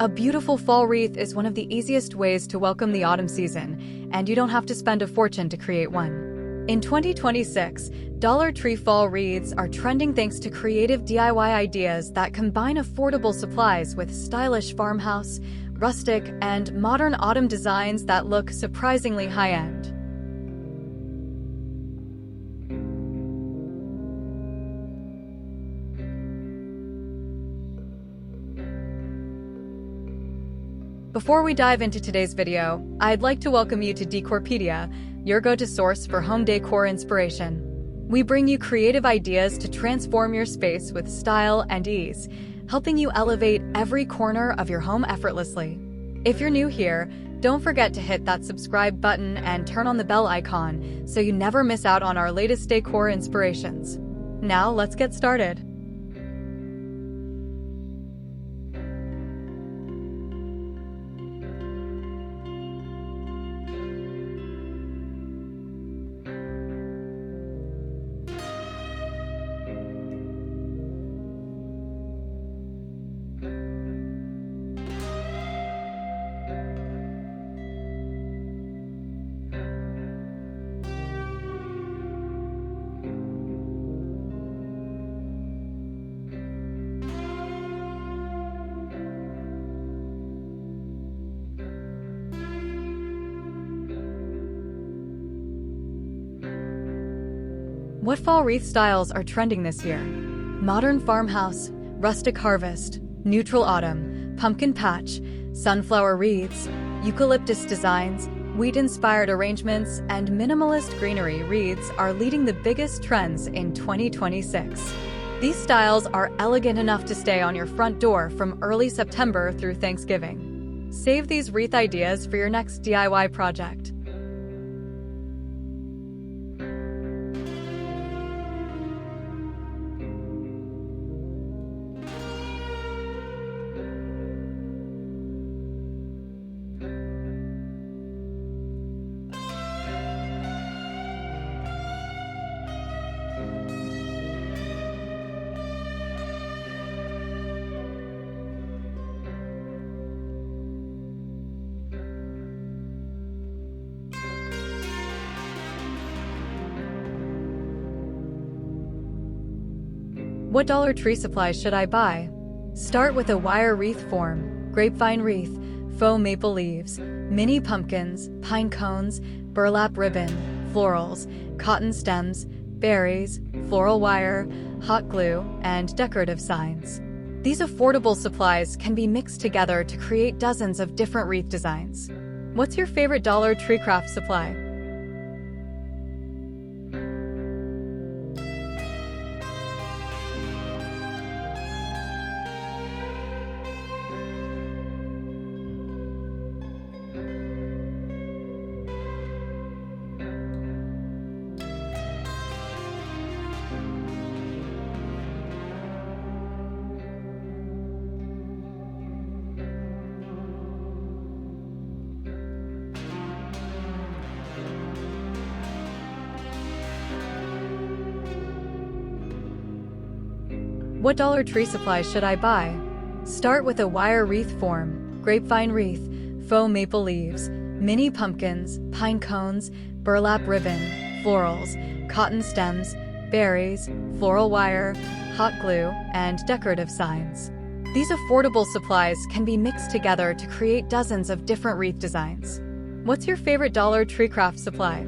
A beautiful fall wreath is one of the easiest ways to welcome the autumn season, and you don't have to spend a fortune to create one. In 2026, Dollar Tree fall wreaths are trending thanks to creative DIY ideas that combine affordable supplies with stylish farmhouse, rustic, and modern autumn designs that look surprisingly high-end. Before we dive into today's video, I'd like to welcome you to Decorpediya, your go-to source for home decor inspiration. We bring you creative ideas to transform your space with style and ease, helping you elevate every corner of your home effortlessly. If you're new here, don't forget to hit that subscribe button and turn on the bell icon so you never miss out on our latest decor inspirations. Now let's get started. What fall wreath styles are trending this year? Modern farmhouse, rustic harvest, neutral autumn, pumpkin patch, sunflower wreaths, eucalyptus designs, wheat-inspired arrangements, and minimalist greenery wreaths are leading the biggest trends in 2026. These styles are elegant enough to stay on your front door from early September through Thanksgiving. Save these wreath ideas for your next DIY project. What Dollar Tree supplies should I buy? Start with a wire wreath form, grapevine wreath, faux maple leaves, mini pumpkins, pine cones, burlap ribbon, florals, cotton stems, berries, floral wire, hot glue, and decorative signs. These affordable supplies can be mixed together to create dozens of different wreath designs. What's your favorite Dollar Tree craft supply? What Dollar Tree supplies should I buy? Start with a wire wreath form, grapevine wreath, faux maple leaves, mini pumpkins, pine cones, burlap ribbon, florals, cotton stems, berries, floral wire, hot glue, and decorative signs. These affordable supplies can be mixed together to create dozens of different wreath designs. What's your favorite Dollar Tree craft supply?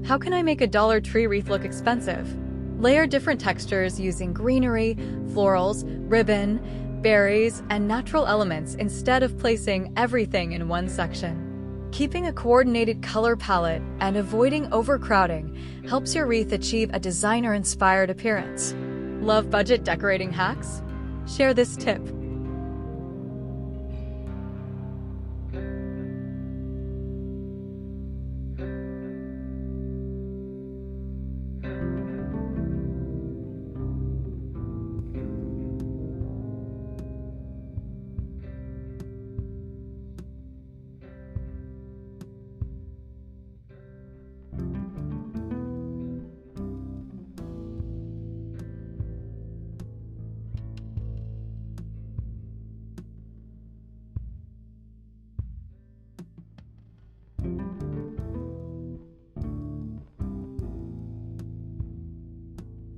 How can I make a Dollar Tree wreath look expensive? Layer different textures using greenery, florals, ribbon, berries, and natural elements instead of placing everything in one section. Keeping a coordinated color palette and avoiding overcrowding helps your wreath achieve a designer-inspired appearance. Love budget decorating hacks? Share this tip.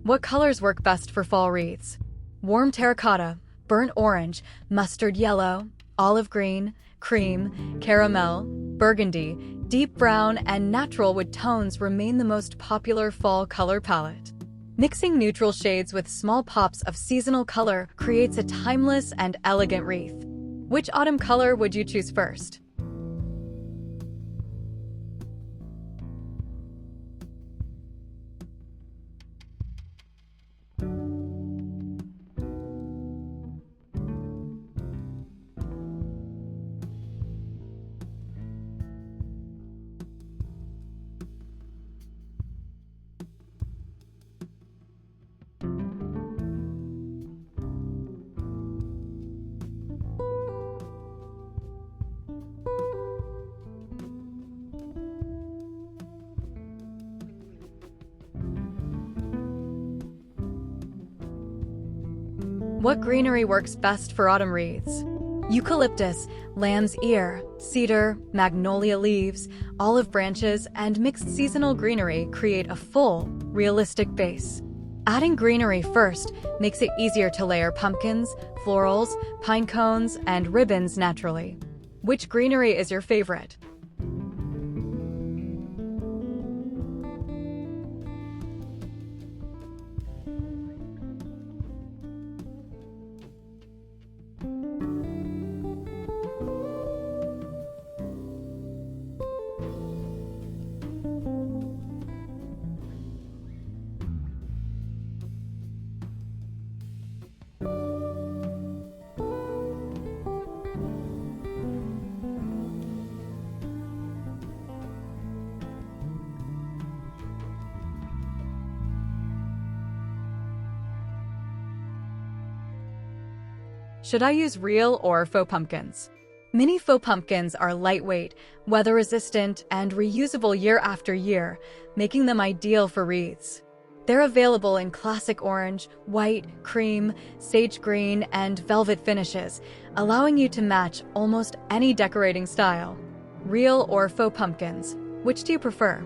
What colors work best for fall wreaths? Warm terracotta, burnt orange, mustard yellow, olive green, cream, caramel, burgundy, deep brown, and natural wood tones remain the most popular fall color palette. Mixing neutral shades with small pops of seasonal color creates a timeless and elegant wreath. Which autumn color would you choose first? What greenery works best for autumn wreaths? Eucalyptus, lamb's ear, cedar, magnolia leaves, olive branches, and mixed seasonal greenery create a full, realistic base. Adding greenery first makes it easier to layer pumpkins, florals, pine cones, and ribbons naturally. Which greenery is your favorite? Should I use real or faux pumpkins? Mini faux pumpkins are lightweight, weather-resistant, and reusable year after year, making them ideal for wreaths. They're available in classic orange, white, cream, sage green, and velvet finishes, allowing you to match almost any decorating style. Real or faux pumpkins, which do you prefer?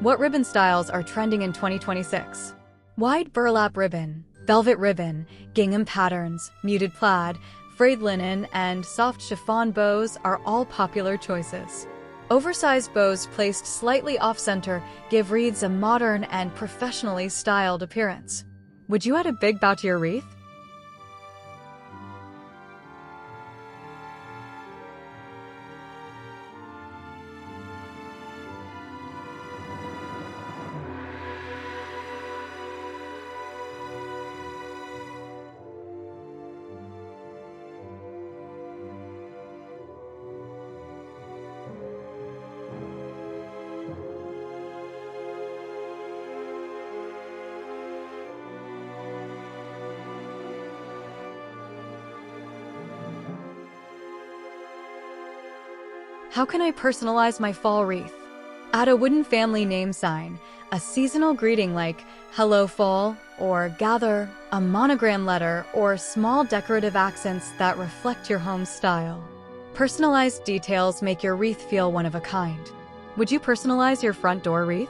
What ribbon styles are trending in 2026? Wide burlap ribbon, velvet ribbon, gingham patterns, muted plaid, frayed linen, and soft chiffon bows are all popular choices. Oversized bows placed slightly off-center give wreaths a modern and professionally styled appearance. Would you add a big bow to your wreath? How can I personalize my fall wreath? Add a wooden family name sign, a seasonal greeting like "Hello Fall" or "Gather," a monogram letter, or small decorative accents that reflect your home's style. Personalized details make your wreath feel one of a kind. Would you personalize your front door wreath?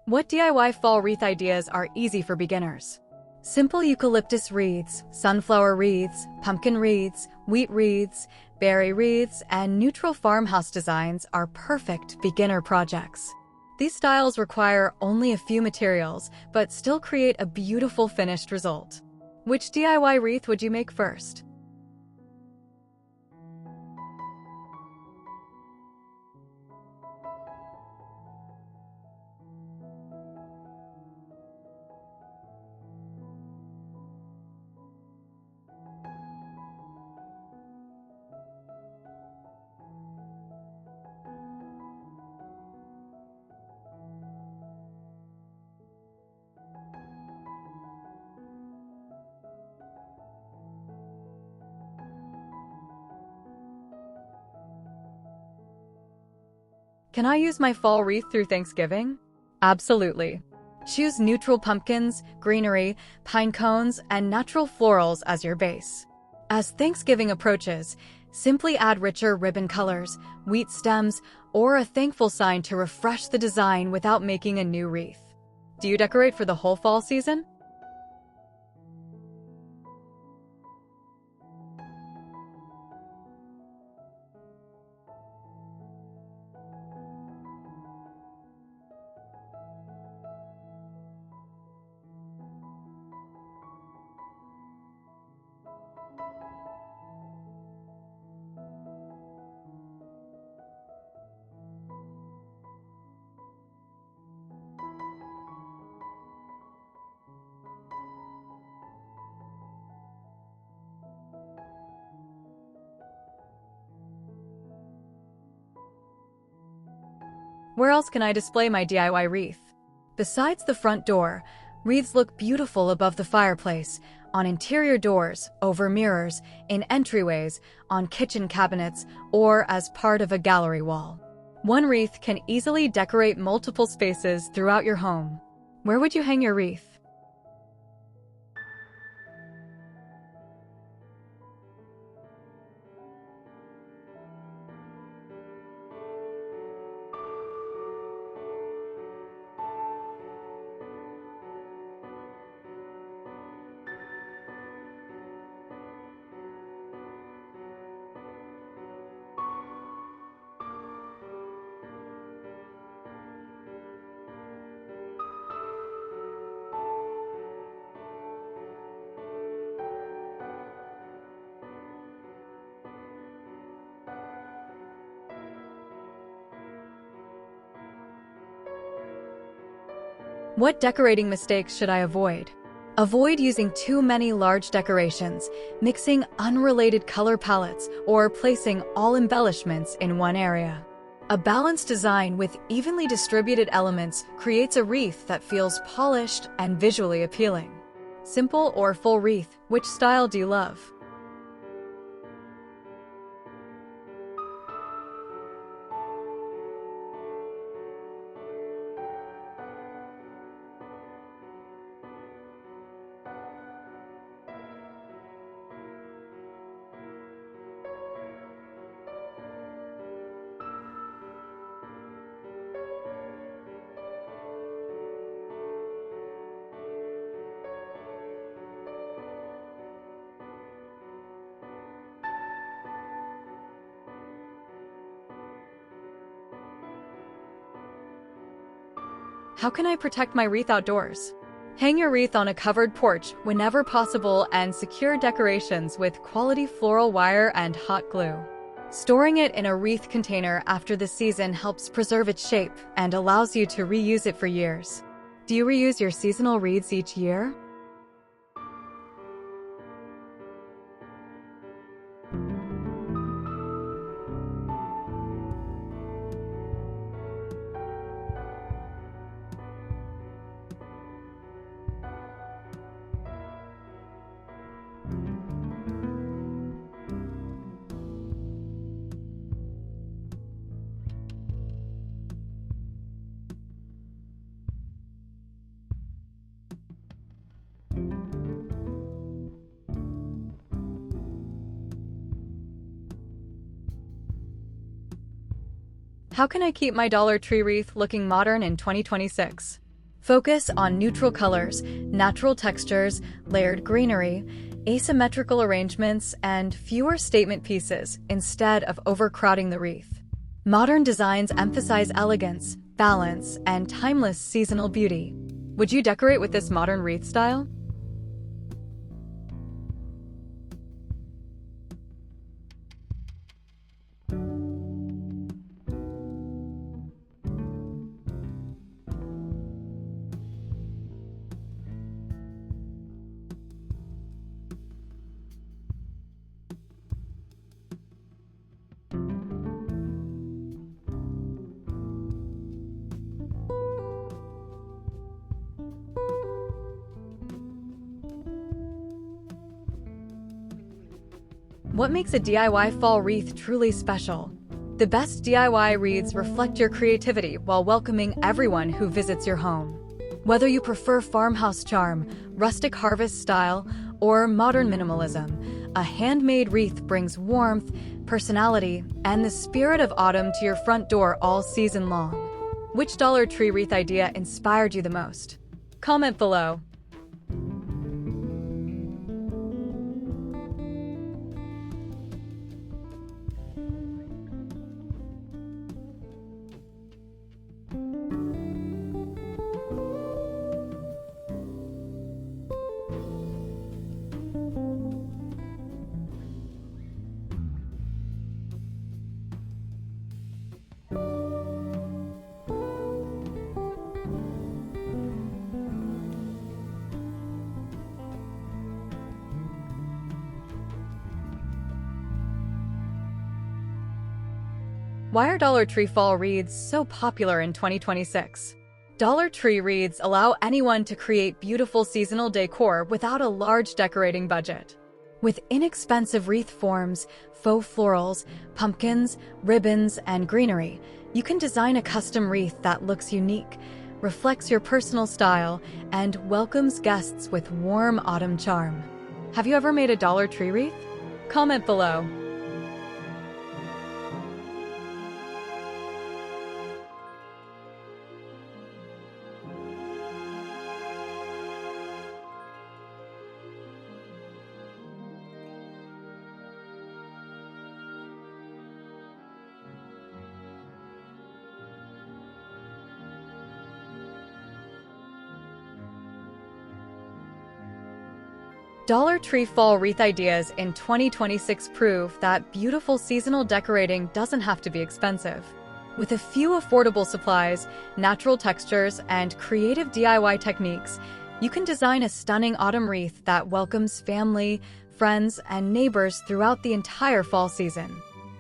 What DIY fall wreath ideas are easy for beginners? Simple eucalyptus wreaths, sunflower wreaths, pumpkin wreaths, wheat wreaths, berry wreaths, and neutral farmhouse designs are perfect beginner projects. These styles require only a few materials, but still create a beautiful finished result. Which DIY wreath would you make first? Can I use my fall wreath through Thanksgiving? Absolutely. Choose neutral pumpkins, greenery, pine cones, and natural florals as your base. As Thanksgiving approaches, simply add richer ribbon colors, wheat stems, or a thankful sign to refresh the design without making a new wreath. Do you decorate for the whole fall season? Where else can I display my DIY wreath? Besides the front door, wreaths look beautiful above the fireplace, on interior doors, over mirrors, in entryways, on kitchen cabinets, or as part of a gallery wall. One wreath can easily decorate multiple spaces throughout your home. Where would you hang your wreath? What decorating mistakes should I avoid? Avoid using too many large decorations, mixing unrelated color palettes, or placing all embellishments in one area. A balanced design with evenly distributed elements creates a wreath that feels polished and visually appealing. Simple or full wreath, which style do you love? How can I protect my wreath outdoors? Hang your wreath on a covered porch whenever possible and secure decorations with quality floral wire and hot glue. Storing it in a wreath container after the season helps preserve its shape and allows you to reuse it for years. Do you reuse your seasonal wreaths each year? How can I keep my Dollar Tree wreath looking modern in 2026? Focus on neutral colors, natural textures, layered greenery, asymmetrical arrangements, and fewer statement pieces instead of overcrowding the wreath. Modern designs emphasize elegance, balance, and timeless seasonal beauty. Would you decorate with this modern wreath style? What makes a DIY fall wreath truly special? The best DIY wreaths reflect your creativity while welcoming everyone who visits your home. Whether you prefer farmhouse charm, rustic harvest style, or modern minimalism, a handmade wreath brings warmth, personality, and the spirit of autumn to your front door all season long. Which Dollar Tree wreath idea inspired you the most? Comment below. Why are Dollar Tree fall wreaths so popular in 2026? Dollar Tree wreaths allow anyone to create beautiful seasonal decor without a large decorating budget. With inexpensive wreath forms, faux florals, pumpkins, ribbons, and greenery, you can design a custom wreath that looks unique, reflects your personal style, and welcomes guests with warm autumn charm. Have you ever made a Dollar Tree wreath? Comment below. Dollar Tree fall wreath ideas in 2026 prove that beautiful seasonal decorating doesn't have to be expensive. With a few affordable supplies, natural textures, and creative DIY techniques, you can design a stunning autumn wreath that welcomes family, friends, and neighbors throughout the entire fall season.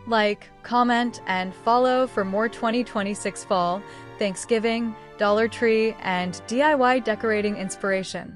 Like, comment, and follow for more 2026 fall, Thanksgiving, Dollar Tree, and DIY decorating inspiration.